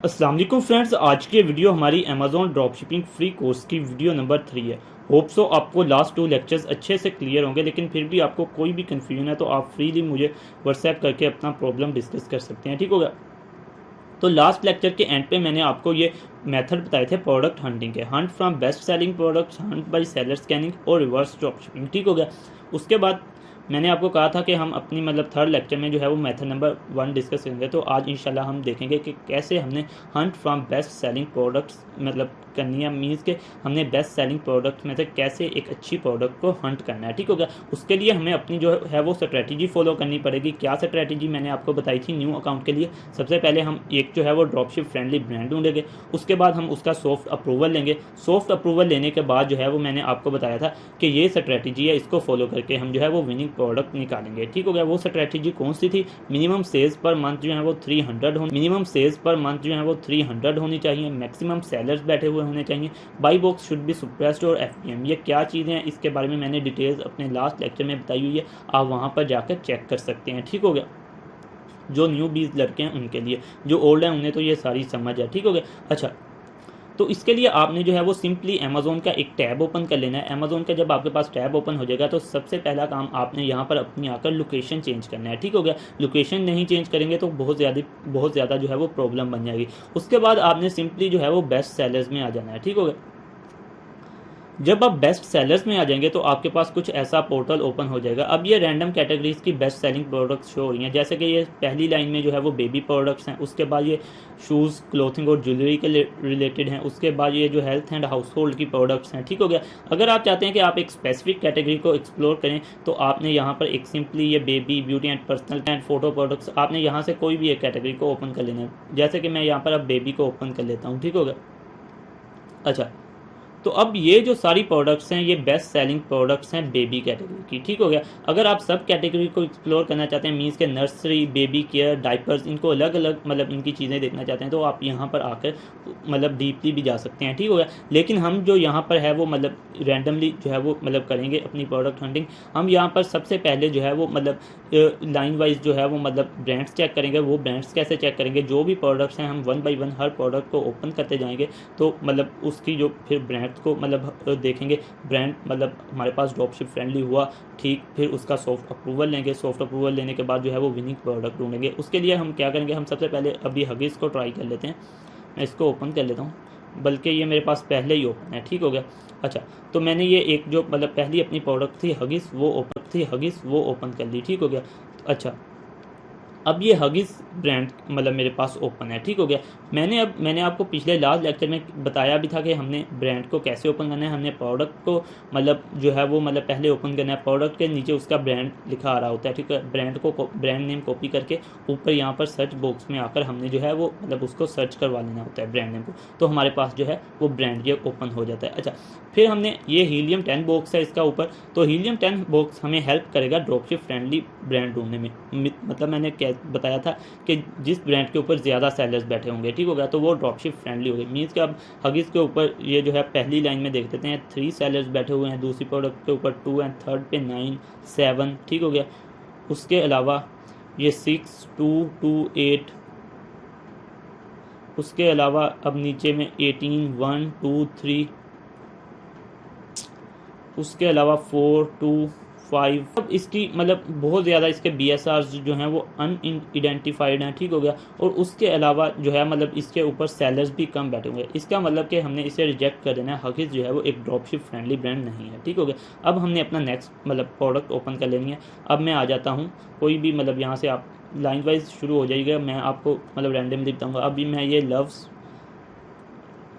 अस्सलाम वालेकुम फ्रेंड्स, आज की वीडियो हमारी अमेज़ॉन ड्रॉपशिपिंग फ्री कोर्स की वीडियो नंबर 3 है। होप सो आपको लास्ट 2 लेक्चर्स अच्छे से क्लियर होंगे, लेकिन फिर भी आपको कोई भी कन्फ्यूजन है तो आप फ्रीली मुझे व्हाट्सएप करके अपना प्रॉब्लम डिस्कस कर सकते हैं। ठीक होगा। तो लास्ट लेक्चर के एंड पे मैंने आपको ये मेथड बताए थे प्रोडक्ट हंटिंग के, hunt from best selling products, hunt by seller scanning और रिवर्स ड्रॉपशिपिंग। ठीक हो गया। उसके बाद मैंने आपको कहा था कि हम अपनी थर्ड लेक्चर में जो है वो मेथड नंबर 1 डिस्कस करेंगे। तो आज इंशाल्लाह हम देखेंगे कि कैसे हमने Hunt from best selling products करनी है, मीन्स के हमने बेस्ट सेलिंग प्रोडक्ट्स में से कैसे एक अच्छी प्रोडक्ट को हंट करना है। ठीक हो गया। उसके लिए हमें अपनी जो है वो स्ट्रैटेजी फॉलो करनी पड़ेगी। क्या स्ट्रैटेजी मैंने आपको बताई थी न्यू अकाउंट के लिए? सबसे पहले हम एक जो है वो ड्रॉपशिप फ्रेंडली ब्रांड ढूंढेंगे, उसके बाद हम उसका सॉफ्ट अप्रूवल लेंगे। सॉफ्ट अप्रूवल लेने के बाद जो है वो मैंने आपको बताया था कि ये स्ट्रैटेजी है, इसको फॉलो करके हम जो है वो विनिंग प्रोडक्ट निकालेंगे। ठीक हो गया। वो स्ट्रैटेजी कौन सी थी? मिनिमम सेल्स पर मंथ जो है वो 300 होनी, मिनिमम सेल्स पर मंथ जो है वो 300 होनी चाहिए, मैक्सिमम सेलर्स बैठे हुए होने चाहिए, बाई बॉक्स शुड बी सुप्रेस्ड और एफपीएम। ये क्या चीज़ें हैं इसके बारे में मैंने डिटेल्स अपने लास्ट लेक्चर में बताई हुई है, आप वहाँ पर जाकर चेक कर सकते हैं। ठीक हो गया। जो न्यू बीज लड़के हैं उनके लिए, जो ओल्ड हैं उन्हें तो ये सारी समझ है। ठीक हो गया। अच्छा, तो इसके लिए आपने जो है वो सिंपली अमेज़ॉन का एक टैब ओपन कर लेना है। अमेज़ॉन का जब आपके पास टैब ओपन हो जाएगा तो सबसे पहला काम आपने यहाँ पर अपनी आकर लोकेशन चेंज करना है। ठीक हो गया। लोकेशन नहीं चेंज करेंगे तो बहुत ज़्यादा जो है वो प्रॉब्लम बन जाएगी। उसके बाद आपने सिंपली जो है वो बेस्ट सेलर्स में आ जाना है। ठीक हो गया। जब आप बेस्ट सेलर्स में आ जाएंगे तो आपके पास कुछ ऐसा पोर्टल ओपन हो जाएगा। अब ये रैंडम कैटेगरीज की बेस्ट सेलिंग प्रोडक्ट्स शो हो रही हैं, जैसे कि ये पहली लाइन में जो है वो बेबी प्रोडक्ट्स हैं, उसके बाद ये शूज़, क्लोथिंग और ज्वेलरी के रिलेटेड हैं, उसके बाद ये जो हेल्थ एंड हाउस होल्ड की प्रोडक्ट्स हैं। ठीक हो गया। अगर आप चाहते हैं कि आप एक स्पेसिफिक कैटेगरी को एक्सप्लोर करें तो आपने यहाँ पर एक सिंपली ये baby, beauty and personal and photo products, आपने यहाँ से कोई भी एक कैटेगरी को ओपन कर लेना है। जैसे कि मैं यहाँ पर अब बेबी को ओपन कर लेता हूँ। ठीक हो गया। अच्छा, तो अब ये जो सारी प्रोडक्ट्स हैं ये बेस्ट सेलिंग प्रोडक्ट्स हैं बेबी कैटेगरी की। ठीक हो गया। अगर आप सब कैटेगरी को एक्सप्लोर करना चाहते हैं, मीन्स के नर्सरी, बेबी केयर, डाइपर्स, इनको अलग अलग इनकी चीज़ें देखना चाहते हैं तो आप यहाँ पर आकर डीपली भी जा सकते हैं। ठीक हो गया। लेकिन हम जो यहाँ पर है वो रैंडमली जो है वो करेंगे अपनी प्रोडक्ट हंटिंग। हम यहाँ पर सबसे पहले जो है वो लाइन वाइज जो है वो ब्रांड्स चेक करेंगे। वो ब्रांड्स कैसे चेक करेंगे? जो भी प्रोडक्ट्स हैं हम 1 बाई 1 हर प्रोडक्ट को ओपन करते जाएंगे, तो उसकी जो फिर ब्रांड को देखेंगे। ब्रांड हमारे पास ड्रॉपशिप फ्रेंडली हुआ, ठीक, फिर उसका सॉफ्ट अप्रूवल लेंगे। सॉफ्ट अप्रूवल लेने के बाद जो है वो विनिंग प्रोडक्ट ढूंढेंगे। उसके लिए हम क्या करेंगे? हम सबसे पहले अभी हगीज़ को ट्राई कर लेते हैं। मैं इसको ओपन कर लेता हूँ, बल्कि ये मेरे पास पहले ही ओपन है। ठीक हो गया। अच्छा, तो मैंने ये एक जो पहली अपनी प्रोडक्ट थी हगीज़, वो ओपन कर ली। ठीक हो गया। अच्छा, अब ये हगीज़ ब्रांड मेरे पास ओपन है। ठीक हो गया। मैंने आपको पिछले लास्ट लेक्चर में बताया भी था कि हमने ब्रांड को कैसे ओपन करना है। हमने प्रोडक्ट को जो है वो पहले ओपन करना है। प्रोडक्ट के नीचे उसका ब्रांड लिखा आ रहा होता है। ठीक है। ब्रांड नेम कॉपी करके ऊपर यहाँ पर सर्च बॉक्स में आकर हमने जो है वो उसको सर्च करवा लेना होता है ब्रांड नेम को, तो हमारे पास जो है वो ब्रांड ये ओपन हो जाता है। अच्छा, फिर हमने ये हीलियम 10 बॉक्स है इसका ऊपर, तो हीलियम 10 बॉक्स हमें हेल्प करेगा ड्रॉपशिप फ्रेंडली ब्रांड ढूंढने में। मैंने क्या बताया था कि जिस ब्रांड के ऊपर ज़्यादा सेलर्स बैठे होंगे। ठीक हो गया। तो वो ड्रॉपशिप फ्रेंडली हो गई। मीन्स कि अब हगीज़ के ऊपर ये जो है पहली लाइन में देख लेते हैं 3 सेलर्स बैठे हुए हैं, दूसरी प्रोडक्ट के ऊपर 2 एंड थर्ड पे 9, 7। ठीक हो गया। उसके अलावा ये 6, 2, 2, 8, उसके अलावा अब नीचे में 18, 1, 2, 3, उसके अलावा 4, 2, 5। अब इसकी बहुत ज़्यादा इसके BSRs जो हैं वो अनइडेंटिफाइड हैं। ठीक हो गया। और उसके अलावा जो है इसके ऊपर सेलर्स भी कम बैठे हुए हैं। इसका कि हमने इसे रिजेक्ट कर देना है। हगीज़ जो है वो एक ड्रॉपशिप फ्रेंडली ब्रांड नहीं है। ठीक हो गया। अब हमने अपना नेक्स्ट प्रोडक्ट ओपन कर लेनी है। अब मैं आ जाता हूँ, कोई भी यहाँ से आप लाइन वाइज शुरू हो जाइएगा, मैं आपको रैंडमली बताऊँगा। अभी मैं ये लव्स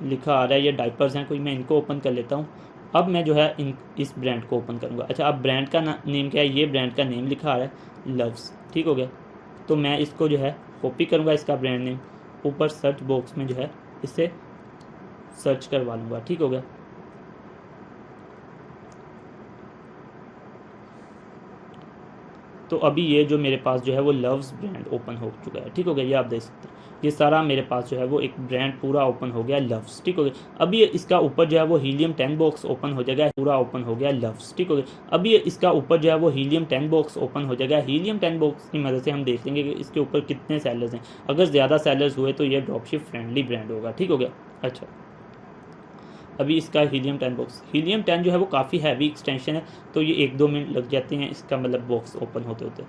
लिखा आ रहा है, ये डाइपर्स हैं, कोई मैं इनको ओपन कर लेता हूँ। अब मैं जो है इस ब्रांड को ओपन करूँगा। अच्छा, अब ब्रांड का नेम क्या है? ये ब्रांड का नेम लिखा आ रहा है लव्स। ठीक हो गया। तो मैं इसको जो है कॉपी करूँगा, इसका ब्रांड नेम ऊपर सर्च बॉक्स में जो है इसे सर्च करवा लूँगा। ठीक हो गया। तो अभी ये जो मेरे पास जो है वो लव्स ब्रांड ओपन हो चुका है, ठीक हो गया। ये आप देख सकते हैं, ये सारा मेरे पास जो है वो एक ब्रांड पूरा ओपन हो गया लव्स, ठीक हो गया। अभी इसका ऊपर जो है वो हीलियम 10 बॉक्स ओपन हो जाएगा, पूरा ओपन हो गया लव्स, ठीक हो गया। अभी इसका ऊपर जो है वो हीलियम 10 बॉक्स ओपन हो जाएगा। हीलियम 10 बॉक्स की मदद से हम देख लेंगे कि इसके ऊपर कितने सेलर्स हैं। अगर ज़्यादा सेलर्स हुए तो ये ड्रॉपशिप फ्रेंडली ब्रांड होगा, ठीक हो गया। अच्छा, अभी इसका हीलियम 10 बॉक्स, हीलियम 10 जो है वो काफ़ी हैवी एक्सटेंशन है, तो ये 1-2 मिनट लग जाते हैं इसका मतलब बॉक्स ओपन होते होते।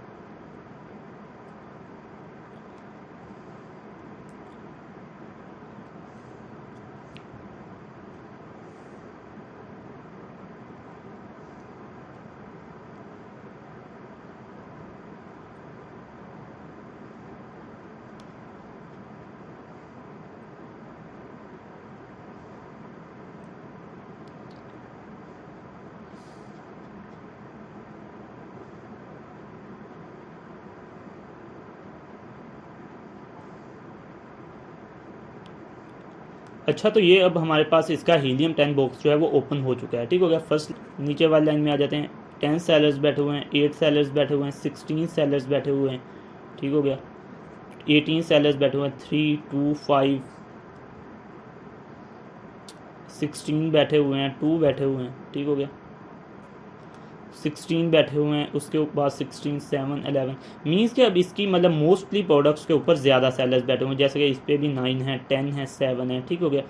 अच्छा, तो ये अब हमारे पास इसका हीलियम 10 बॉक्स जो है वो ओपन हो चुका है, ठीक हो गया। फर्स्ट नीचे वाली लाइन में आ जाते हैं। 10 सेलर्स बैठे हुए हैं, 8 सेलर्स बैठे हुए हैं, 16 सेलर्स बैठे हुए हैं, ठीक हो गया। 18 सेलर्स बैठे हुए हैं, 3, 2, 5, 16 बैठे हुए हैं, 2 बैठे हुए हैं, ठीक हो गया। 16 बैठे हुए हैं, उसके बाद 16, 7, 11 मीन्स कि अब इसकी मतलब मोस्टली प्रोडक्ट्स के ऊपर ज़्यादा सेलर्स बैठे हुए हैं, जैसे कि इस पर भी 9 है, 10 है, 7 है, ठीक हो गया।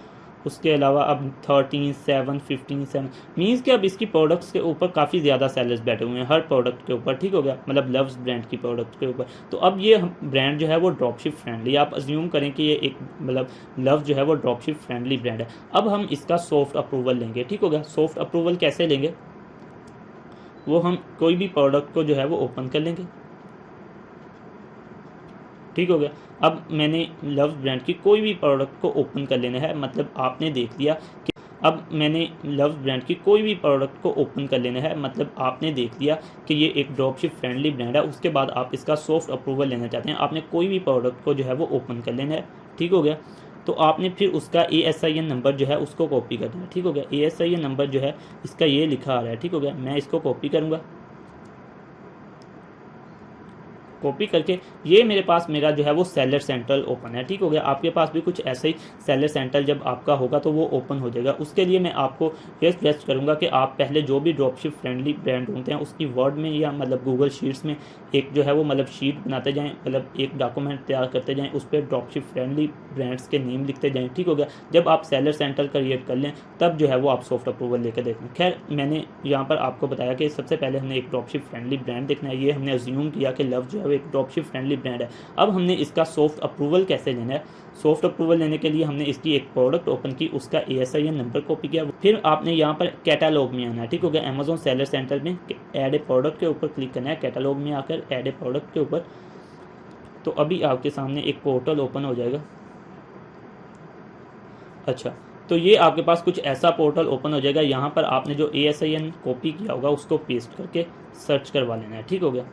उसके अलावा अब 13, 7, 15, 7 मीन्स कि अब इसकी प्रोडक्ट्स के ऊपर काफ़ी ज़्यादा सेलर्स बैठे हुए हैं हर प्रोडक्ट के ऊपर, ठीक हो गया। मतलब लव्स ब्रांड की प्रोडक्ट के ऊपर। तो अब ये ब्रांड जो है वो ड्रॉपशिप फ्रेंडली, आप अज्यूम करें कि ये एक मतलब लव जो है वो ड्रॉपशिप फ्रेंडली ब्रांड है। अब हम इसका सॉफ्ट अप्रूवल लेंगे, ठीक हो गया। सॉफ्ट अप्रूवल कैसे लेंगे, वो हम कोई भी प्रोडक्ट को जो है वो ओपन कर लेंगे, ठीक हो गया। अब मैंने लव्स ब्रांड की कोई भी प्रोडक्ट को ओपन कर लेना है, मतलब आपने देख लिया कि अब मैंने लव्स ब्रांड की कोई भी प्रोडक्ट को ओपन कर लेना है, मतलब आपने देख लिया कि ये एक ड्रॉपशिप फ्रेंडली ब्रांड है। उसके बाद आप इसका सॉफ्ट अप्रूवल लेना चाहते हैं, आपने कोई भी प्रोडक्ट को जो है वो ओपन कर लेना है, ठीक हो गया। तो आपने फिर उसका ASIN नंबर जो है उसको कॉपी करना है, ठीक हो गया। ASIN नंबर जो है इसका ये लिखा आ रहा है, ठीक हो गया। मैं इसको कॉपी करूँगा, कॉपी करके ये मेरे पास मेरा जो है वो सेलर सेंट्रल ओपन है, ठीक हो गया। आपके पास भी कुछ ऐसे ही सेलर सेंट्रल जब आपका होगा तो वो ओपन हो जाएगा। उसके लिए मैं आपको ये सजेस्ट करूँगा कि आप पहले जो भी ड्रॉपशिप फ्रेंडली ब्रांड ढूंढते हैं उसकी वर्ड में या मतलब गूगल शीट्स में एक जो है वो मतलब शीट बनाते जाएँ, मतलब एक डॉक्यूमेंट तैयार करते जाएँ, उस पर ड्रॉपशिप फ्रेंडली ब्रांड्स के नेम लिखते जाएँ, ठीक हो गया। जब आप सेलर सेंट्रल क्रिएट कर लें तब जो है वो आप सॉफ्ट अप्रूवल लेकर देखें। खैर, मैंने यहाँ पर आपको बताया कि सबसे पहले हमने एक ड्रॉपशिप फ्रेंडली ब्रांड देखना है। ये हमने अज्यूम किया कि लव जो है एक ड्रॉपशिप फ्रेंडली ब्रांड है। अब हमने इसका सॉफ्ट अप्रूवल कैसे लेना है। सॉफ्ट अप्रूवल लेने के लिए हमने इसकी एक प्रोडक्ट ओपन की, उसका ASIN नंबर कॉपी किया, फिर आपने यहाँ पर कैटालॉग में आना है, ठीक हो गया। अमेजोन सेलर सेंटर में ऐड ए प्रोडक्ट के ऊपर क्लिक करना है, कैटालॉग में आकर ऐड ए प्रोडक्ट के ऊपर। तो अभी आपके सामने एक पोर्टल ओपन हो जाएगा। अच्छा, तो ये आपके पास कुछ ऐसा पोर्टल ओपन हो जाएगा। यहाँ पर आपने जो ASIN कॉपी किया होगा उसको पेस्ट करके सर्च करवा लेना है, ठीक हो गया।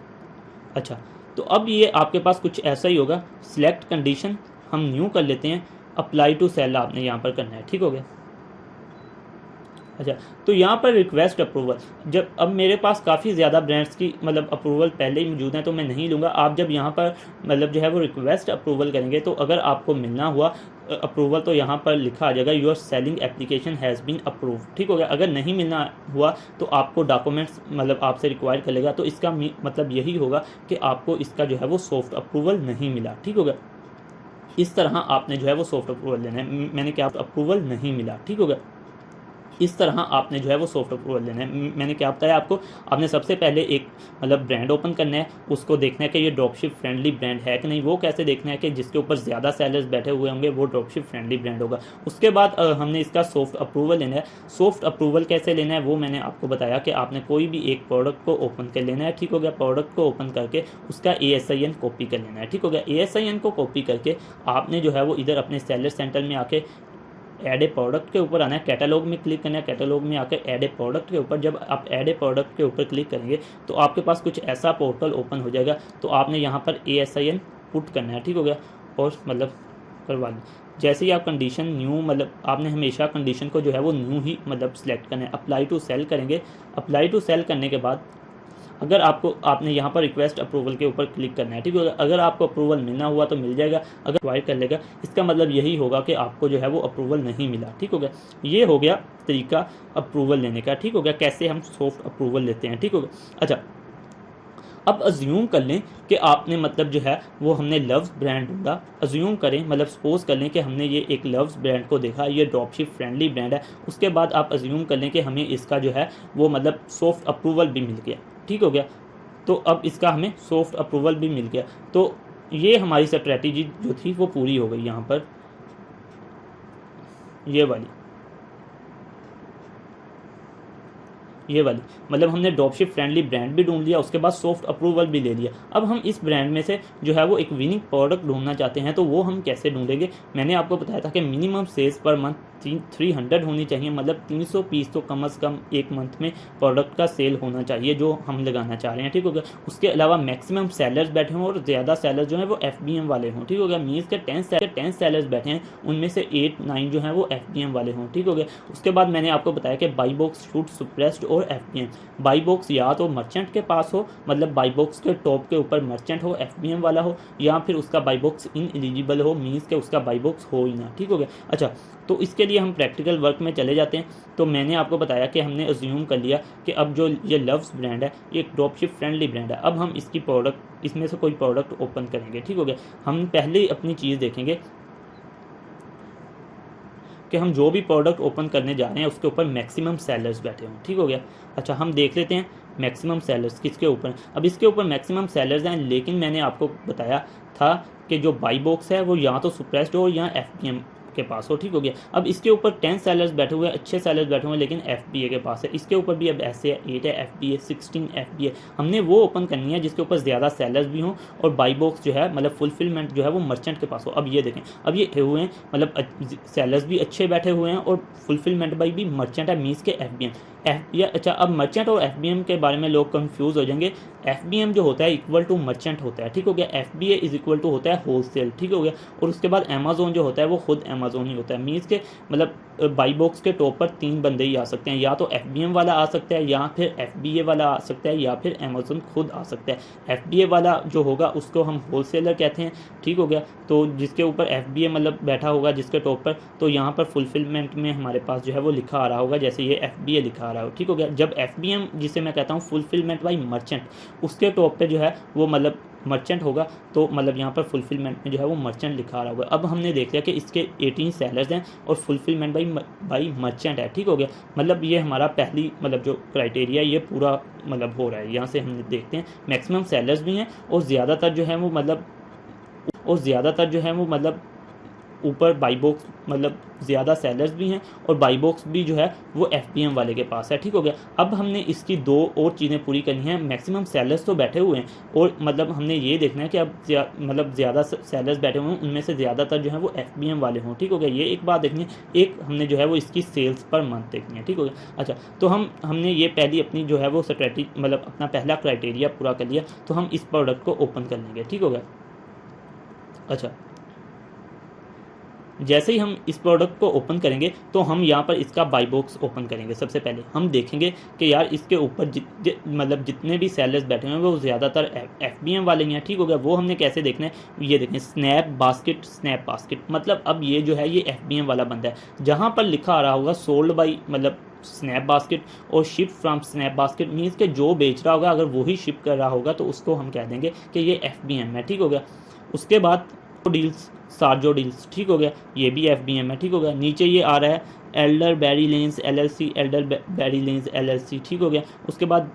अच्छा, तो अब ये आपके पास कुछ ऐसा ही होगा। सिलेक्ट कंडीशन हम न्यू कर लेते हैं, अप्लाई टू सेल आपने यहाँ पर करना है, ठीक हो गया। अच्छा, तो यहाँ पर रिक्वेस्ट अप्रूवल, जब अब मेरे पास काफ़ी ज़्यादा ब्रांड्स की मतलब अप्रूवल पहले ही मौजूद हैं तो मैं नहीं लूँगा। आप जब यहाँ पर मतलब जो है वो रिक्वेस्ट अप्रूवल करेंगे तो अगर आपको मिलना हुआ अप्रूवल तो यहाँ पर लिखा आ जाएगा your selling application has been approve, ठीक हो गया। अगर नहीं मिलना हुआ तो आपको डॉक्यूमेंट्स मतलब आपसे रिक्वायर कर लेगा, तो इसका मतलब यही होगा कि आपको इसका जो है वो सॉफ्ट अप्रूवल नहीं मिला, ठीक हो गया। इस तरह आपने जो है वो सॉफ्ट अप्रूवल लेना है। मैंने क्या अप्रूवल नहीं मिला, ठीक हो गया। इस तरह आपने जो है वो सॉफ्ट अप्रूवल लेना है। मैंने क्या बताया आपको, आपने सबसे पहले एक मतलब ब्रांड ओपन करना है, उसको देखना है कि ये ड्रॉपशिप फ्रेंडली ब्रांड है कि नहीं। वो कैसे देखना है कि जिसके ऊपर ज़्यादा सेलर्स बैठे हुए होंगे वो ड्रॉपशिप फ्रेंडली ब्रांड होगा। उसके बाद हमने इसका सॉफ्ट अप्रूवल लेना है। सॉफ्ट अप्रूवल कैसे लेना है वो मैंने आपको बताया कि आपने कोई भी एक प्रोडक्ट को ओपन कर लेना है, ठीक हो गया। प्रोडक्ट को ओपन करके उसका ASIN कॉपी कर लेना है, ठीक हो गया। ASIN को कॉपी करके आपने जो है वो इधर अपने सेलर सेंटर में आके ऐड ए प्रोडक्ट के ऊपर आना है, कैटलॉग में क्लिक करना है, कैटलॉग में आकर ऐड ए प्रोडक्ट के ऊपर। जब आप ऐड ए प्रोडक्ट के ऊपर क्लिक करेंगे तो आपके पास कुछ ऐसा पोर्टल ओपन हो जाएगा। तो आपने यहाँ पर ASIN पुट करना है, ठीक हो गया, और मतलब करवा लें। जैसे ही आप कंडीशन न्यू मतलब आपने हमेशा कंडीशन को जो है वो न्यू ही मतलब सेलेक्ट करना है। अप्लाई टू सेल करेंगे। अप्लाई टू सेल करने के बाद अगर आपने यहाँ पर रिक्वेस्ट अप्रूवल के ऊपर क्लिक करना है, ठीक है। अगर आपको अप्रूवल मिलना हुआ तो मिल जाएगा, अगर प्रोवाइड कर लेगा इसका मतलब यही होगा कि आपको जो है वो अप्रूवल नहीं मिला, ठीक हो गया। ये हो गया तरीका अप्रूवल लेने का, ठीक हो गया, कैसे हम सॉफ्ट अप्रूवल लेते हैं, ठीक हो गया। अच्छा, अब अज्यूम कर लें कि आपने मतलब जो है वो हमने लव्स ब्रांड ढूंढा, अज्यूम करें मतलब सपोज कर लें कि हमने ये एक लव्स ब्रांड को देखा, ये ड्रॉपशिप फ्रेंडली ब्रांड है। उसके बाद आप अज्यूम कर लें कि हमें इसका जो है वो मतलब सॉफ्ट अप्रूवल भी मिल गया, ठीक हो गया। तो अब इसका हमें सॉफ्ट अप्रूवल भी मिल गया, तो ये हमारी स्ट्रैटेजी जो थी वो पूरी हो गई। यहाँ पर ये वाली मतलब हमने ड्रॉपशिप फ्रेंडली ब्रांड भी ढूंढ लिया, उसके बाद सॉफ्ट अप्रूवल भी ले लिया। अब हम इस ब्रांड में से जो है वो एक विनिंग प्रोडक्ट ढूंढना चाहते हैं, तो वो हम कैसे ढूंढेंगे। मैंने आपको बताया था कि मिनिमम सेल्स पर मंथ 300 होनी चाहिए, मतलब 300 पीस तो कम से कम एक मंथ में प्रोडक्ट का सेल होना चाहिए जो हम लगाना चाह रहे हैं, ठीक हो गया। उसके अलावा मैक्सिमम सेलर्स बैठे हों और ज़्यादा सेलर्स जो हैं वो FBM वाले हों, ठीक हो गया। मीन्स के 10 सेलर्स बैठे हैं, उनमें से 8-9 जो हैं वो FBM वाले हों, ठीक हो गया। उसके बाद मैंने आपको बताया कि बाई बॉक्स शुड सप्रेस्ड और FBM। बाई बॉक्स या तो मर्चेंट के पास हो, मतलब बाई बॉक्स के टॉप के ऊपर मर्चेंट हो, FBM वाला हो, या फिर उसका बाई बॉक्स इन एलिजिबल हो, मीन्स के उसका बाई बॉक्स हो ही ना, ठीक हो गया। अच्छा, तो इसके लिए हम प्रैक्टिकल वर्क में चले जाते हैं। तो मैंने आपको बताया कि हमने अज्यूम कर लिया कि अब जो ये लव्स ब्रांड है ये एक ड्रॉपशिप फ्रेंडली ब्रांड है। अब हम इसकी प्रोडक्ट, इसमें से कोई प्रोडक्ट ओपन करेंगे, ठीक हो गया। हम पहले ही अपनी चीज़ देखेंगे कि हम जो भी प्रोडक्ट ओपन करने जा रहे हैं उसके ऊपर मैक्सिमम सेलर्स बैठे हों, ठीक हो गया। अच्छा, हम देख लेते हैं मैक्सिमम सेलर्स किसके ऊपर। अब इसके ऊपर मैक्सिमम सेलर्स हैं, लेकिन मैंने आपको बताया था कि जो बाई बॉक्स है वो या तो सप्रेस्ड हो या FBM के पास हो, ठीक हो गया। अब इसके ऊपर 10 सेलर्स बैठे हुए हैं, अच्छे सेलर्स बैठे हुए हैं, लेकिन FBA के पास है। इसके ऊपर भी अब ऐसे है, 8 है FBA, 16 FBA। हमने वो ओपन करनी है जिसके ऊपर ज़्यादा सेलर्स भी हों और बाई बॉक्स जो है मतलब फुलफिलमेंट जो है वो मर्चेंट के पास हो। अब ये देखें, अब ये हुए हैं मतलब सेलर्स भी अच्छे बैठे हुए हैं और फुलफिलमेंट बाई भी मर्चेंट है, मीन्स के FBM। अच्छा, अब मर्चेंट और FBM के बारे में लोग कंफ्यूज हो जाएंगे। FBM जो होता है इक्वल टू मर्चेंट होता है, ठीक हो गया। FBA इज इक्वल टू होता है होलसेल, ठीक हो गया। और उसके बाद अमेजोन जो होता है वो खुद अमेजोन ही होता है, मीन्स के मतलब बाई बॉक्स के टॉप पर 3 बंदे ही आ सकते हैं, या तो FBM वाला आ सकता है, या फिर FBA वाला आ सकता है, या फिर अमेजोन खुद आ सकता है। FBA वाला जो होगा उसको हम होलसेलर कहते हैं, ठीक हो गया। तो जिसके ऊपर FBA मतलब बैठा होगा जिसके टॉप पर, तो यहाँ पर फुलफिलमेंट में हमारे पास जो है वो लिखा आ रहा होगा, जैसे ये FBA लिखा आ रहा हो, ठीक हो गया। जब FBM जिसे मैं कहता हूँ फुलफिलमेंट बाई मर्चेंट, उसके टॉप पे जो है वो मतलब मर्चेंट होगा, तो मतलब यहाँ पर फुलफिलमेंट में जो है वो मर्चेंट लिखा रहा होगा। अब हमने देख लिया कि इसके 18 सेलर्स हैं और फुलफिलमेंट बाई मर्चेंट है, ठीक हो गया। मतलब ये हमारा पहली मतलब जो क्राइटेरिया ये पूरा मतलब हो रहा है। यहाँ से हम देखते हैं मैक्सिमम सेलर्स भी हैं और ज़्यादातर जो है वो मतलब ऊपर बाई बॉक्स मतलब ज़्यादा सेलर्स भी हैं और बाई बॉक्स भी जो है वो FBM वाले के पास है, ठीक हो गया। अब हमने इसकी 2 और चीज़ें पूरी करनी हैं। मैक्सिमम सेलर्स तो बैठे हुए हैं और मतलब हमने ये देखना है कि अब मतलब ज़्यादा सेलर्स बैठे हुए हैं, उनमें से ज़्यादातर जो है वो FBM वाले हों, ठीक हो गया। ये एक बात देखनी है। एक हमने जो है वो इसकी सेल्स पर मंथ देखनी है, ठीक हो गया। अच्छा, तो हमने ये पहली अपनी जो है वो स्ट्रेटजी मतलब अपना पहला क्राइटेरिया पूरा कर लिया, तो हम इस प्रोडक्ट को ओपन कर लेंगे, ठीक हो गया। अच्छा, जैसे ही हम इस प्रोडक्ट को ओपन करेंगे तो हम यहाँ पर इसका बाई बॉक्स ओपन करेंगे। सबसे पहले हम देखेंगे कि यार इसके ऊपर मतलब जितने भी सेलर्स बैठे हुए हैं वो ज़्यादातर FBM वाले हैं, ठीक हो गया। वो हमने कैसे देखना है, ये देखें स्नैप बास्केट, मतलब अब ये जो है ये FBM वाला बंदा है। जहाँ पर लिखा आ रहा होगा सोल्ड बाई मतलब स्नैप बास्केट और ship from snap basket, means के जो बेच रहा होगा अगर वही शिप कर रहा होगा तो उसको हम कह देंगे कि ये FBM है, ठीक हो गया। उसके बाद डील्स सार्जो डील्स, ठीक हो गया, ये भी FBM है, ठीक हो गया। नीचे ये आ रहा है एल्डर बैरी लेंस LLC, ठीक हो गया। उसके बाद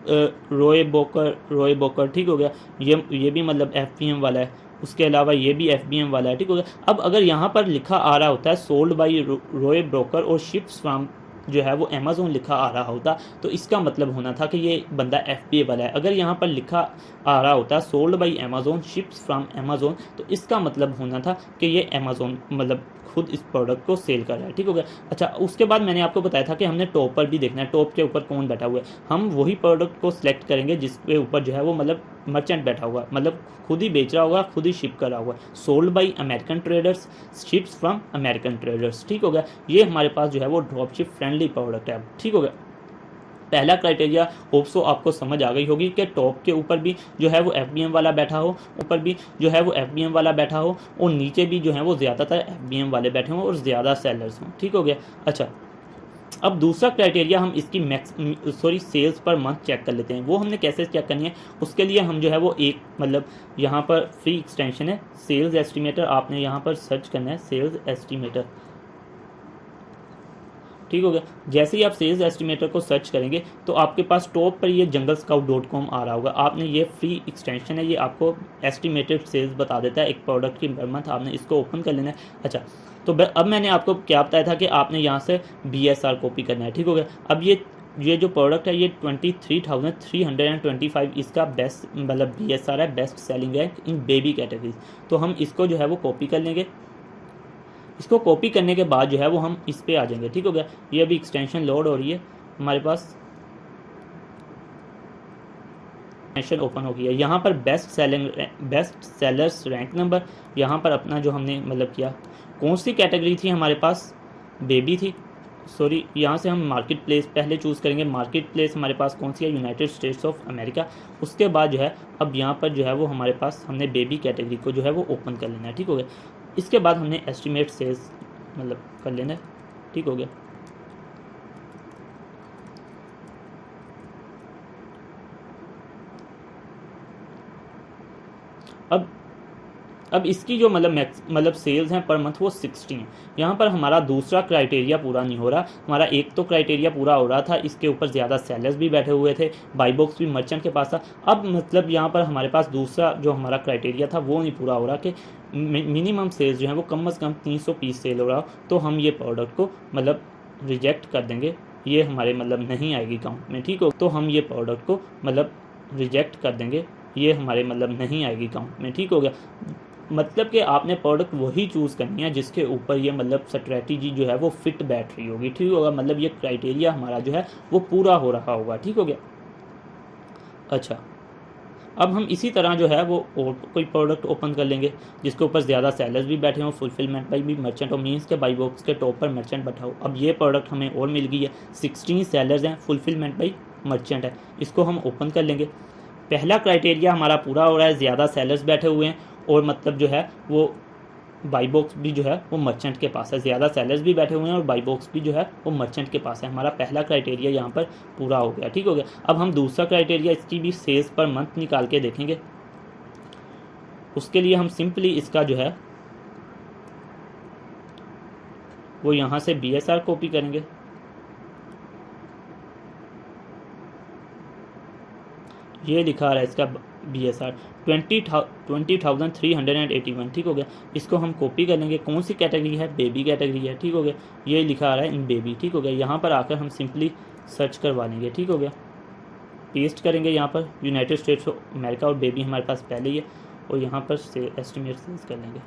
रोए बोकर, ठीक हो गया, ये भी मतलब FBM वाला है। उसके अलावा ये भी FBM वाला है, ठीक हो गया। अब अगर यहाँ पर लिखा आ रहा होता है सोल्ड बाई रोए ब्रोकर और शिप्स फ्रॉम जो है वो अमेजोन लिखा आ रहा होता, तो इसका मतलब होना था कि ये बंदा FBA वाला है। अगर यहाँ पर लिखा आ रहा होता sold by Amazon ships from Amazon, तो इसका मतलब होना था कि ये अमेजोन मतलब खुद इस प्रोडक्ट को सेल कर रहा है, ठीक हो गया। अच्छा, उसके बाद मैंने आपको बताया था कि हमने टॉप पर भी देखना है, टॉप के ऊपर कौन बैठा हुआ है। हम वही प्रोडक्ट को सिलेक्ट करेंगे जिसके ऊपर जो है वो मतलब मर्चेंट बैठा हुआ, मतलब खुद ही बेच रहा होगा, खुद ही शिप कर रहा हुआ। Sold by American traders, ships from American traders, ठीक हो गया। ये हमारे पास जो है वो ड्रॉपशिप फ्रेंडली प्रोडक्ट है, ठीक हो गया। पहला क्राइटेरिया होप सो आपको समझ आ गई होगी कि टॉप के ऊपर भी जो है वो FBM वाला बैठा हो, ऊपर भी जो है वो FBM वाला बैठा हो, और नीचे भी जो है वो ज़्यादातर FBM वाले बैठे हों और ज़्यादा सेलर्स हों। ठीक हो गया। अच्छा, अब दूसरा क्राइटेरिया हम इसकी सेल्स पर मंथ चेक कर लेते हैं। वो हमने कैसे चेक करनी है, उसके लिए हम जो है वो एक मतलब यहाँ पर फ्री एक्सटेंशन है सेल्स एस्टिमेटर, आपने यहाँ पर सर्च करना है सेल्स एस्टिमेटर। ठीक हो गया। जैसे ही आप सेल्स एस्टिमेटर को सर्च करेंगे तो आपके पास टॉप पर ये junglescout.com आ रहा होगा। आपने ये फ्री एक्सटेंशन है, ये आपको एस्टिमेटेड सेल्स बता देता है एक प्रोडक्ट की पर मंथ। आपने इसको ओपन कर लेना है। अच्छा, तो अब मैंने आपको क्या बताया था कि आपने यहाँ से BSR कॉपी करना है। ठीक हो गया। अब ये जो प्रोडक्ट है ये 23,325 इसका बेस्ट मतलब BSR है, बेस्ट सेलिंग है इन बेबी कैटेगरीज। तो हम इसको जो है वो कॉपी कर लेंगे। इसको कॉपी करने के बाद जो है वो हम इस पे आ जाएंगे। ठीक हो गया। ये अभी एक्सटेंशन लोड हो रही है, हमारे पास एक्सटेंशन ओपन हो गई है। यहाँ पर बेस्ट सेलर्स रैंक नंबर, यहाँ पर अपना जो हमने मतलब किया, कौन सी कैटेगरी थी हमारे पास, बेबी थी, सॉरी। यहाँ से हम मार्केट प्लेस पहले चूज़ करेंगे। मार्केट प्लेस हमारे पास कौन सी है, यूनाइटेड स्टेट्स ऑफ अमेरिका। उसके बाद जो है अब यहाँ पर जो है वो हमारे पास हमने बेबी कैटेगरी को जो है वो ओपन कर लेना है। ठीक हो गया। इसके बाद हमने एस्टिमेट सेल्स मतलब कर लेना है। ठीक हो गया। अब इसकी जो मतलब सेल्स हैं पर मंथ वो 60 हैं। यहाँ पर हमारा दूसरा क्राइटेरिया पूरा नहीं हो रहा। हमारा एक तो क्राइटेरिया पूरा हो रहा था, इसके ऊपर ज़्यादा सेलर्स भी बैठे हुए थे, बाई बॉक्स भी मर्चेंट के पास था। अब मतलब यहाँ पर हमारे पास दूसरा जो हमारा क्राइटेरिया था वो नहीं पूरा हो रहा कि मिनिमम सेल्स जो है वो कम से कम 300 पीस सेल हो रहा हो। तो हम ये प्रोडक्ट को मतलब रिजेक्ट कर देंगे, ये हमारे मतलब नहीं आएगी काउंट में। ठीक हो, तो हम ये प्रोडक्ट को मतलब रिजेक्ट कर देंगे, ये हमारे मतलब नहीं आएगी काउंट में। ठीक हो गया। मतलब कि आपने प्रोडक्ट वही चूज़ करनी है जिसके ऊपर ये मतलब स्ट्रैटेजी जो है वो फिट बैठ रही होगी। ठीक होगा। मतलब ये क्राइटेरिया हमारा जो है वो पूरा हो रहा होगा। ठीक हो गया। अच्छा, अब हम इसी तरह जो है वो और कोई प्रोडक्ट ओपन कर लेंगे जिसके ऊपर ज़्यादा सेलर्स भी बैठे हों, फुलफिलमेंट बाई भी मर्चेंट हो, मीन्स के बाई बॉक्स के टॉप पर मर्चेंट बैठा हो। अब ये प्रोडक्ट हमें और मिल गई है, 16 सेलर्स हैं, फुलफिलमेंट बाई मर्चेंट है। इसको हम ओपन कर लेंगे। पहला क्राइटेरिया हमारा पूरा हो रहा है, ज़्यादा सेलर्स बैठे हुए हैं और मतलब जो है वो बाई बॉक्स भी जो है वो मर्चेंट के पास है, ज़्यादा सेलर्स भी बैठे हुए हैं और बाई बॉक्स भी जो है वो मर्चेंट के पास है। हमारा पहला क्राइटेरिया यहाँ पर पूरा हो गया। ठीक हो गया। अब हम दूसरा क्राइटेरिया इसकी भी सेल्स पर मंथ निकाल के देखेंगे। उसके लिए हम सिंपली इसका जो है वो यहाँ से BSR कॉपी करेंगे। ये लिखा रहा है इसका BSR 20,381। ठीक हो गया। इसको हम कॉपी कर लेंगे। कौन सी कैटेगरी है, बेबी कैटेगरी है। ठीक हो गया। ये लिखा आ रहा है इन बेबी। ठीक हो गया। यहाँ पर आकर हम सिंपली सर्च करवा लेंगे। ठीक हो गया। पेस्ट करेंगे यहाँ पर यूनाइटेड स्टेट्स ऑफ अमेरिका और बेबी हमारे पास पहले ही है, और यहाँ पर से एस्टिमेट सेल्स कर लेंगे।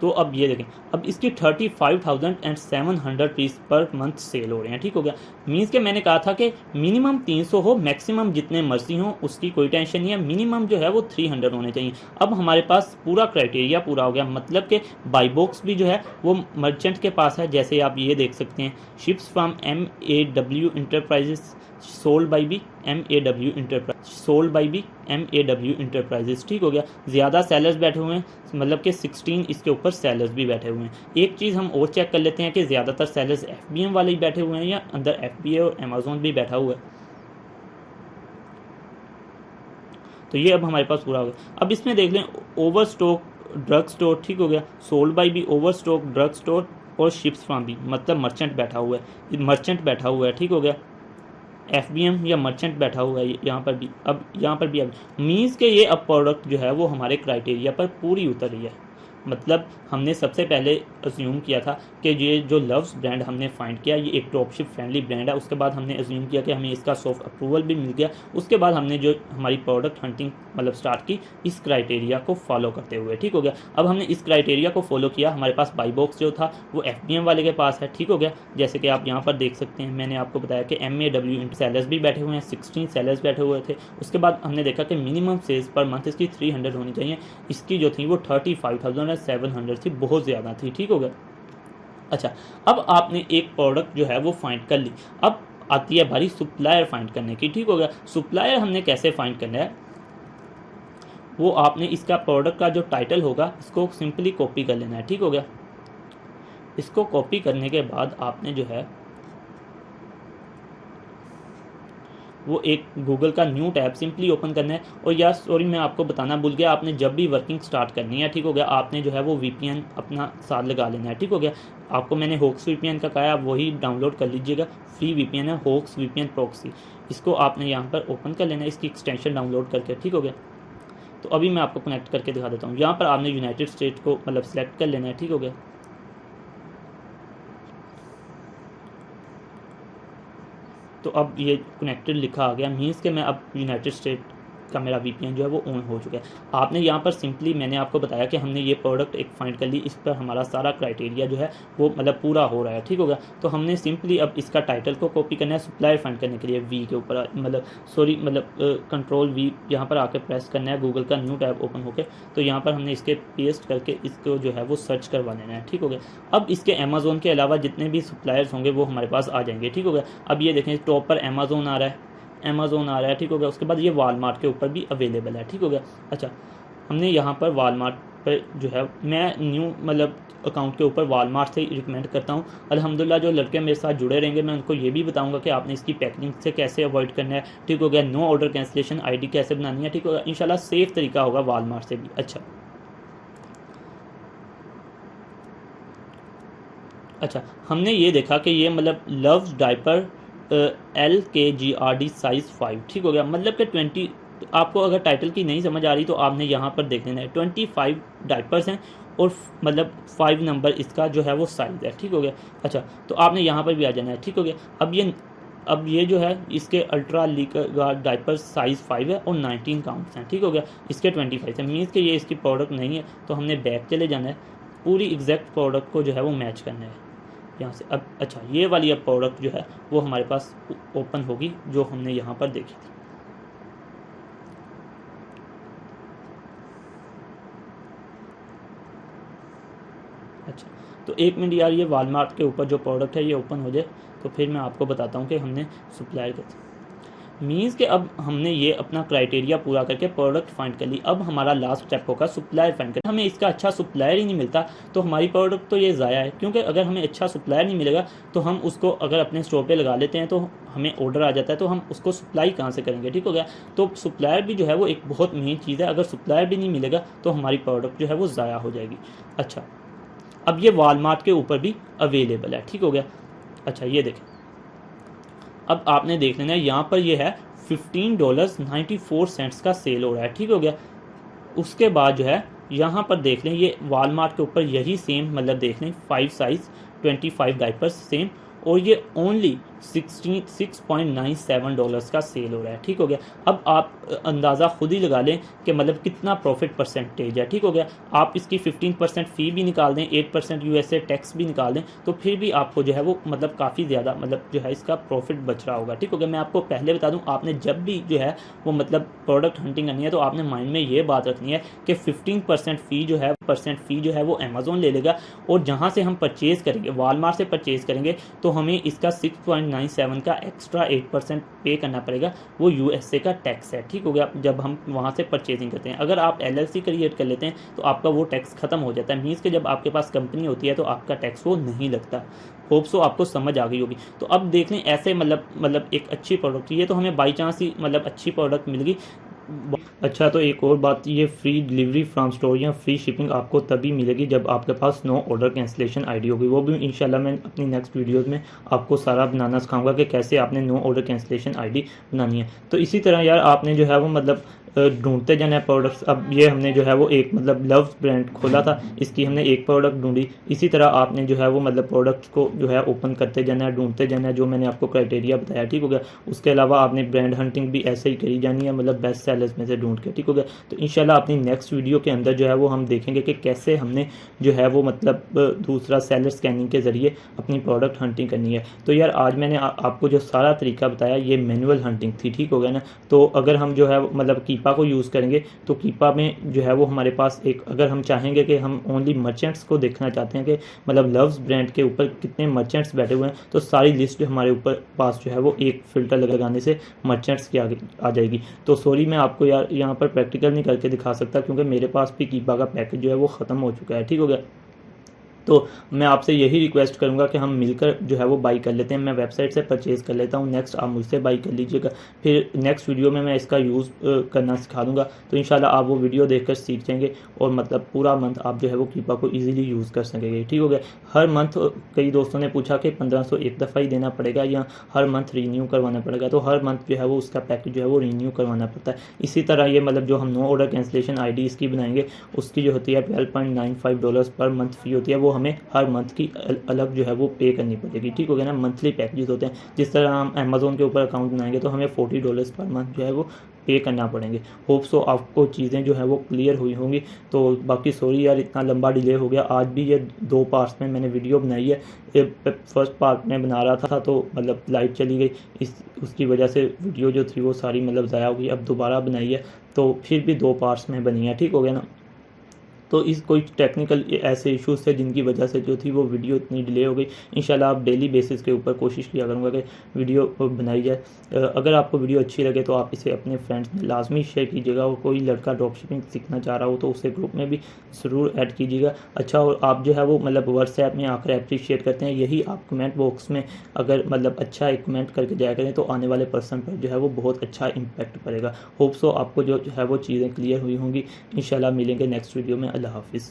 तो अब ये देखें, अब इसकी 35,700 पीस पर मंथ सेल हो रहे हैं। ठीक हो गया। मीन्स के मैंने कहा था कि मिनिमम 300 हो, मैक्सिमम जितने मर्जी हो उसकी कोई टेंशन नहीं है, मिनिमम जो है वो 300 होने चाहिए। अब हमारे पास पूरा क्राइटेरिया पूरा हो गया, मतलब कि बाई बॉक्स भी जो है वो मर्चेंट के पास है। जैसे आप ये देख सकते हैं, ships from MAW enterprises sold by B MAW enterprise, sold by B MAW enterprises. ठीक हो गया। ज़्यादा सेलर्स बैठे हुए हैं, मतलब कि 16 इसके ऊपर सेलर्स भी बैठे हुए हैं। एक चीज़ हम और चेक कर लेते हैं कि ज़्यादातर सेलर्स FBM वाले ही बैठे हुए हैं या अंदर FBA और अमेजोन भी बैठा हुआ है। तो ये अब हमारे पास पूरा हो गया। अब इसमें देख लें ओवर स्टॉक ड्रग स्टोर। ठीक हो गया। सोल्ड बाई भी ओवर स्टॉक ड्रग स्टोर और शिप्स फ्रॉम भी, मतलब मर्चेंट बैठा हुआ है, मर्चेंट बैठा हुआ है। ठीक हो गया। FBM या मर्चेंट बैठा हुआ है यहाँ पर भी। अब यहाँ पर भी अब मीन्स के ये अब प्रोडक्ट जो है वो हमारे क्राइटेरिया पर पूरी उतर रही है। मतलब हमने सबसे पहले अज्यूम किया था कि ये जो लव्स ब्रांड हमने फाइंड किया ये एक ड्रॉपशिप फ्रेंडली ब्रांड है। उसके बाद हमने अज्यूम किया कि हमें इसका सॉफ्ट अप्रूवल भी मिल गया। उसके बाद हमने जो हमारी प्रोडक्ट हंटिंग मतलब स्टार्ट की इस क्राइटेरिया को फॉलो करते हुए। ठीक हो गया। अब हमने इस क्राइटेरिया को फॉलो किया, हमारे पास बाई बॉक्स जो था वो FBM वाले के पास है। ठीक हो गया। जैसे कि आप यहाँ पर देख सकते हैं, मैंने आपको बताया कि MAW सेलर्स भी बैठे हुए हैं, 16 सेलर्स बैठे हुए थे। उसके बाद हमने देखा कि मिनिमम सेल्स पर मंथ इसकी 300 होनी चाहिए। इसकी जो थी वो 35,000 है 700 थी, बहुत ज़्यादा थी, ठीक हो गया। अच्छा, अब आपने एक प्रोडक्ट जो है वो फाइंड कर ली, अब आती है बारी सप्लायर फाइंड करने की, ठीक हो गया। सप्लायर हमने कैसे फाइंड करना है, वो आपने इसका प्रोडक्ट का जो टाइटल होगा इसको सिंपली कॉपी कर लेना है, ठीक हो गया। इसको कॉपी करने के बाद आपने जो है वो एक गूगल का न्यू टैब सिंपली ओपन करना है। और यार सॉरी, मैं आपको बताना भूल गया, आपने जब भी वर्किंग स्टार्ट करनी है, ठीक हो गया, आपने जो है वो VPN अपना साथ लगा लेना है, ठीक हो गया। आपको मैंने होक्स VPN का कहा है, आप वही डाउनलोड कर लीजिएगा, फ्री VPN है, होक्स VPN प्रॉक्सी। इसको आपने यहाँ पर ओपन कर लेना है, इसकी एक्सटेंशन डाउनलोड करके, ठीक हो गया। तो अभी मैं आपको कनेक्ट करके दिखा देता हूँ। यहाँ पर आपने यूनाइटेड स्टेट को मतलब सेलेक्ट कर लेना है, ठीक हो गया। तो अब ये कनेक्टेड लिखा आ गया, मीन्स कि मैं अब यूनाइटेड स्टेट का मेरा VPN जो है वो ऑन हो चुका है। आपने यहाँ पर सिंपली, मैंने आपको बताया कि हमने ये प्रोडक्ट एक फाइंड कर ली, इस पर हमारा सारा क्राइटेरिया जो है वो मतलब पूरा हो रहा है, ठीक होगा। तो हमने सिंपली अब इसका टाइटल को कॉपी करना है, सप्लायर फाइंड करने के लिए V के ऊपर मतलब सॉरी मतलब कंट्रोल V यहाँ पर आके प्रेस करना है, गूगल का न्यू टैब ओपन होकर। तो यहाँ पर हमने इसके पेस्ट करके इसको जो है वो सर्च करवा लेना है, ठीक हो गया। अब इसके अमेज़ोन के अलावा जितने भी सप्लायर्स होंगे वो हमारे पास आ जाएंगे, ठीक हो गया। अब ये देखें टॉप पर अमेज़ोन आ रहा है, अमेज़ोन आ रहा है, ठीक हो गया। उसके बाद ये वालमार्ट के ऊपर भी अवेलेबल है, ठीक हो गया। अच्छा, हमने यहाँ पर वालमार्ट पर जो है, मैं न्यू मतलब अकाउंट के ऊपर वालमार्ट से रिकमेंड करता हूँ। अल्हम्दुलिल्लाह जो लड़के मेरे साथ जुड़े रहेंगे मैं उनको ये भी बताऊँगा कि आपने इसकी पैकिंग से कैसे अवॉइड करना है, ठीक हो गया। नो ऑर्डर कैंसिलेशन ID कैसे बनानी है, ठीक होगा। इंशाल्लाह सेफ़ तरीका होगा वालमार्ट से भी। अच्छा, हमने ये देखा कि ये मतलब लव्स डायपर LKGRD साइज़ 5, ठीक हो गया। मतलब कि 20, आपको अगर टाइटल की नहीं समझ आ रही तो आपने यहाँ पर देख लेना है, 25 डायपर्स हैं और मतलब 5 नंबर इसका जो है वो साइज़ है, ठीक हो गया। अच्छा, तो आपने यहाँ पर भी आ जाना है, ठीक हो गया। अब ये जो है इसके अल्ट्रा लीकर डायपर साइज़ 5 है और 19 काउंट्स हैं, ठीक हो गया। इसके 25 है, मीन्स कि ये इसकी प्रोडक्ट नहीं है। तो हमने बैक चले जाना है, पूरी एग्जैक्ट प्रोडक्ट को जो है वो मैच करना है यहाँ से। अब अच्छा, ये वाली अब प्रोडक्ट जो है वो हमारे पास ओपन होगी जो हमने यहाँ पर देखी थी। अच्छा, तो 1 मिनट यार, ये वालमार्ट के ऊपर जो प्रोडक्ट है ये ओपन हो जाए तो फिर मैं आपको बताता हूँ कि हमने सप्लायर कैसे, मीन्स कि अब हमने ये अपना क्राइटेरिया पूरा करके प्रोडक्ट फाइंड कर ली। अब हमारा लास्ट स्टेप होगा सप्लायर फाइंड करना। हमें इसका अच्छा सप्लायर ही नहीं मिलता तो हमारी प्रोडक्ट तो ये ज़ाया है, क्योंकि अगर हमें अच्छा सप्लायर नहीं मिलेगा तो हम उसको अगर अपने स्टोर पे लगा लेते हैं तो हमें ऑर्डर आ जाता है, तो हम उसको सप्लाई कहाँ से करेंगे, ठीक हो गया। तो सप्लायर भी जो है वो एक बहुत मेन चीज़ है, अगर सप्लायर भी नहीं मिलेगा तो हमारी प्रोडक्ट जो है वो ज़ाया हो जाएगी। अच्छा, अब ये वालमार्ट के ऊपर भी अवेलेबल है, ठीक हो गया। अच्छा, ये देखें, अब आपने देख लेना है यहाँ पर ये है $15.94 का सेल हो रहा है, ठीक हो गया। उसके बाद जो है यहाँ पर देख लें, ये वालमार्ट के ऊपर यही सेम मतलब देख लें 5 साइज़ 25 डाइपर्स सेम, और ये ओनली $66.97 का सेल हो रहा है, ठीक हो गया। अब आप अंदाज़ा खुद ही लगा लें कि मतलब कितना प्रॉफिट परसेंटेज है, ठीक हो गया। आप इसकी 15% फ़ी भी निकाल दें, 8% USA टैक्स भी निकाल दें, तो फिर भी आपको जो है वो मतलब काफ़ी ज़्यादा मतलब जो है इसका प्रॉफिट बच रहा होगा, ठीक हो गया। मैं आपको पहले बता दूं, आपने जब भी जो है वो मतलब प्रोडक्ट हंटिंग करनी है तो आपने माइंड में ये बात रखनी है कि 15% फ़ी जो है वो अमेज़ोन ले लेगा, और जहाँ से हम परचेज़ करेंगे, वालमार्ट से परचेज़ करेंगे, तो हमें इसका 6.97 का एक्स्ट्रा 8% पे करना पड़ेगा, वो USA का टैक्स है, ठीक हो गया। जब हम वहाँ से परचेजिंग करते हैं, अगर आप LLC क्रिएट कर लेते हैं तो आपका वो टैक्स खत्म हो जाता है, मीन्स कि जब आपके पास कंपनी होती है तो आपका टैक्स वो नहीं लगता। होप सो आपको समझ आ गई होगी। तो अब देख लें, ऐसे मतलब एक अच्छी प्रोडक्ट, ये तो हमें बाई चांस ही मतलब अच्छी प्रोडक्ट मिल गई। अच्छा, तो एक और बात, ये फ्री डिलीवरी फ्रॉम स्टोर या फ्री शिपिंग आपको तभी मिलेगी जब आपके पास नो ऑर्डर कैंसिलेशन ID होगी। वो भी इंशाल्लाह मैं अपनी नेक्स्ट वीडियोज़ में आपको सारा बनाना सिखाऊंगा कि कैसे आपने नो ऑर्डर कैंसिलेशन ID बनानी है। तो इसी तरह यार आपने जो है वो मतलब ढूंढते जाना है प्रोडक्ट्स। अब ये हमने जो है वो एक मतलब लव्स ब्रांड खोला था, इसकी हमने एक प्रोडक्ट ढूंढी। इसी तरह आपने जो है वो मतलब प्रोडक्ट्स को जो है ओपन करते जाना है, ढूंढते जाना है, जो मैंने आपको क्राइटेरिया बताया, ठीक हो गया। उसके अलावा आपने ब्रांड हंटिंग भी ऐसे ही करी जानी है, मतलब बेस्ट सेलर्स में से ढूंढ के, ठीक हो गया। तो इंशाल्लाह अपनी नेक्स्ट वीडियो के अंदर जो है वो हम देखेंगे कि कैसे हमने जो है वो मतलब दूसरा सेलर स्कैनिंग के ज़रिए अपनी प्रोडक्ट हंटिंग करनी है। तो यार आज मैंने आपको जो सारा तरीका बताया ये मैनुअल हंटिंग थी, ठीक हो गया ना। तो अगर हम जो है मतलब कीपर कीपा को यूज़ करेंगे तो कीपा में जो है वो हमारे पास एक, अगर हम चाहेंगे कि हम ओनली मर्चेंट्स को देखना चाहते हैं कि मतलब लव्स ब्रांड के ऊपर कितने मर्चेंट्स बैठे हुए हैं, तो सारी लिस्ट जो हमारे ऊपर पास जो है वो एक फ़िल्टर लगाने से मर्चेंट्स की आगे आ जाएगी। तो सॉरी मैं आपको यार यहाँ पर प्रैक्टिकल नहीं करके दिखा सकता, क्योंकि मेरे पास भी कीपा का पैकेज जो है वो ख़त्म हो चुका है। ठीक हो गया। तो मैं आपसे यही रिक्वेस्ट करूंगा कि हम मिलकर जो है वो बाई कर लेते हैं। मैं वेबसाइट से परचेज़ कर लेता हूँ, नेक्स्ट आप मुझसे बाई कर लीजिएगा। फिर नेक्स्ट वीडियो में मैं इसका यूज़ करना सिखा दूंगा, तो इंशाल्लाह आप वो वीडियो देखकर सीख जाएंगे और मतलब पूरा मंथ आप जो है वो कीपा को इजीली यूज़ कर सकेंगे। ठीक हो गया। हर मंथ कई दोस्तों ने पूछा कि 1500 एक दफ़ा ही देना पड़ेगा या हर मंथ रीन्यू करवाना पड़ेगा, तो हर मंथ जो है वो उसका पैकेज जो है वो रीन्यू करवाना पड़ता है। इसी तरह ये मतलब जो हम नो ऑर्डर कैंसिलेशन ID इसकी बनाएंगे, उसकी जो होती है $12.95 पर मंथ फ़ी होती है, वो हमें हर मंथ की अलग जो है वो पे करनी पड़ेगी। ठीक हो गया ना। मंथली पैकेजेस होते हैं, जिस तरह हम अमेज़ोन के ऊपर अकाउंट बनाएंगे तो हमें $40 पर मंथ जो है वो पे करना पड़ेंगे। होप सो आपको चीज़ें जो है वो क्लियर हुई होंगी। तो बाकी सॉरी यार इतना लंबा डिले हो गया। आज भी ये 2 पार्ट्स में मैंने वीडियो बनाई है। फर्स्ट पार्ट में बना रहा था तो मतलब लाइट चली गई, उसकी वजह से वीडियो जो थी वो सारी मतलब ज़ाया हो गई। अब दोबारा बनाई है तो फिर भी 2 पार्ट्स में बनी है। ठीक हो गया ना। तो इस कोई टेक्निकल ऐसे इश्यूज़ थे जिनकी वजह से जो थी वो वीडियो इतनी डिले हो गई। इंशाल्लाह आप डेली बेसिस के ऊपर कोशिश किया करूँगा कि वीडियो बनाई जाए। अगर आपको वीडियो अच्छी लगे तो आप इसे अपने फ्रेंड्स में लाजमी शेयर कीजिएगा, और कोई लड़का ड्रॉप शिपिंग सीखना चाह रहा हो तो उसे ग्रुप में भी ज़रूर ऐड कीजिएगा। अच्छा, और आप जो है वो मतलब व्हाट्सएप में आकर अप्रीशिएट करते हैं, यही आप कमेंट बॉक्स में अगर मतलब अच्छा एक कमेंट करके जाया करें तो आने वाले पर्सन पर जो है वो बहुत अच्छा इम्पैक्ट पड़ेगा। होप सो आपको जो है वो चीज़ें क्लियर हुई होंगी। इंशाल्लाह मिलेंगे नेक्स्ट वीडियो में। अल्लाह हाफिज़।